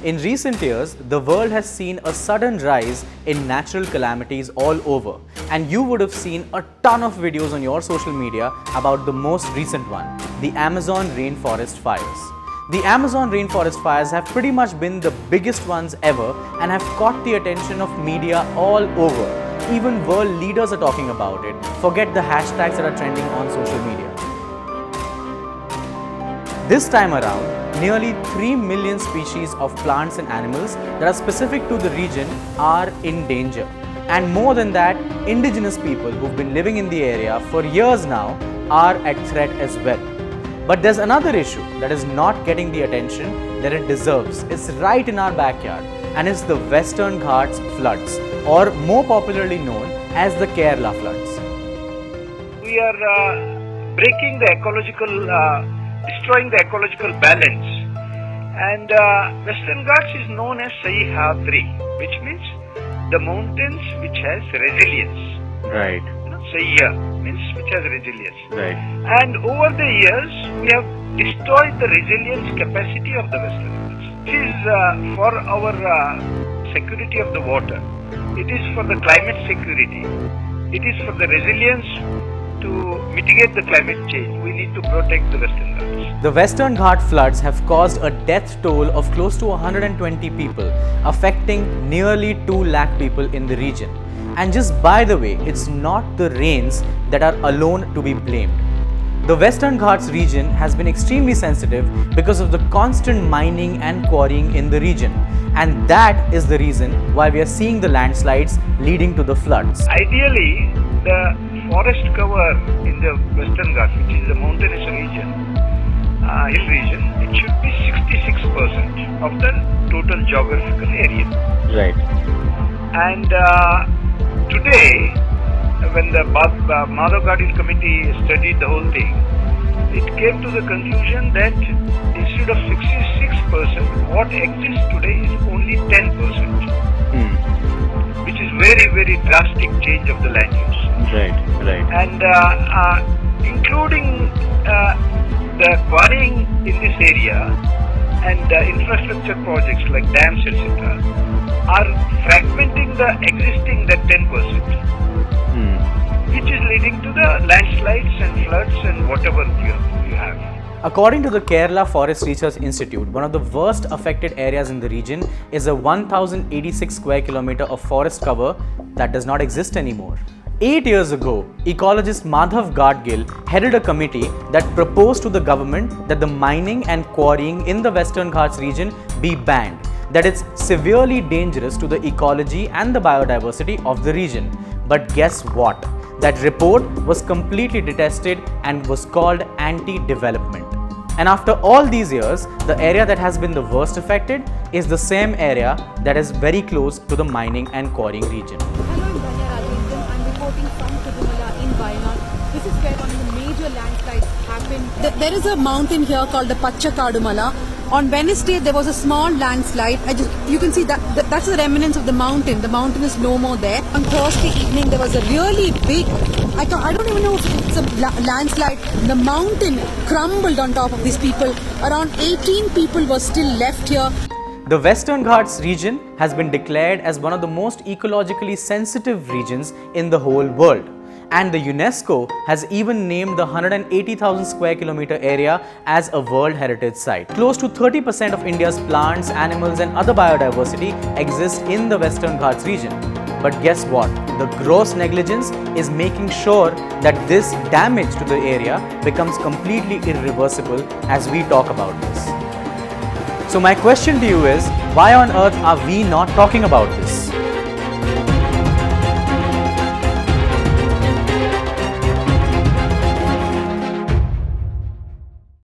In recent years, the world has seen a sudden rise in natural calamities all over, and you would have seen a ton of videos on your social media about the most recent one, the Amazon rainforest fires. The Amazon rainforest fires have pretty much been the biggest ones ever and have caught the attention of media all over. Even world leaders are talking about it. Forget the hashtags that are trending on social media. This time around, nearly 3 million species of plants and animals that are specific to the region are in danger. And more than that, indigenous people who've been living in the area for years now are at threat as well. But there's another issue that is not getting the attention that it deserves. It's right in our backyard, and it's the Western Ghats floods, or more popularly known as the Kerala floods. We are breaking the destroying the ecological balance, and Western Ghats is known as Sahyadri, which means the mountains which has resilience. Right. Sahya means which has resilience. Right. And over the years, we have destroyed the resilience capacity of the Western Ghats. It is for our security of the water. It is for the climate security. It is for the resilience to mitigate the climate change. We need to protect the Western Ghats. The Western Ghat floods have caused a death toll of close to 120 people, affecting nearly 2 lakh people in the region. And just by the way, it's not the rains that are alone to be blamed. The Western Ghats region has been extremely sensitive because of the constant mining and quarrying in the region. And that is the reason why we are seeing the landslides leading to the floods. Ideally, the forest cover in the Western Ghats, which is the mountainous region, hill region, it should be 66% of the total geographical area. Right. And today, when the Madhav Gadil committee studied the whole thing, it came to the conclusion that instead of 66%, what exists today is only 10%, which is very, very drastic change of the land use. Right. And including the quarrying in this area and infrastructure projects like dams, etc., are fragmenting the existing that 10%. Which is leading to the landslides and floods and whatever you have. According to the Kerala Forest Research Institute, one of the worst affected areas in the region is a 1086 square kilometer of forest cover that does not exist anymore. 8 years ago, ecologist Madhav Gadgil headed a committee that proposed to the government that the mining and quarrying in the Western Ghats region be banned, that it's severely dangerous to the ecology and the biodiversity of the region. But guess what? That report was completely detested and was called anti-development. And after all these years, the area that has been the worst affected is the same area that is very close to the mining and quarrying region. Hello, I'm reporting from Tirumala in Wayanad. This is where one of the major landslides happened. There is a mountain here called the Pachakadumala. On Wednesday, there was a small landslide. You can see that's the remnants of the mountain. The mountain is no more there. On Thursday evening, there was a really big, I don't even know if it's a landslide. The mountain crumbled on top of these people. Around 18 people were still left here. The Western Ghats region has been declared as one of the most ecologically sensitive regions in the whole world. And the UNESCO has even named the 180,000 square kilometer area as a World Heritage Site. Close to 30% of India's plants, animals and other biodiversity exists in the Western Ghats region. But guess what? The gross negligence is making sure that this damage to the area becomes completely irreversible as we talk about this. So my question to you is, why on earth are we not talking about this?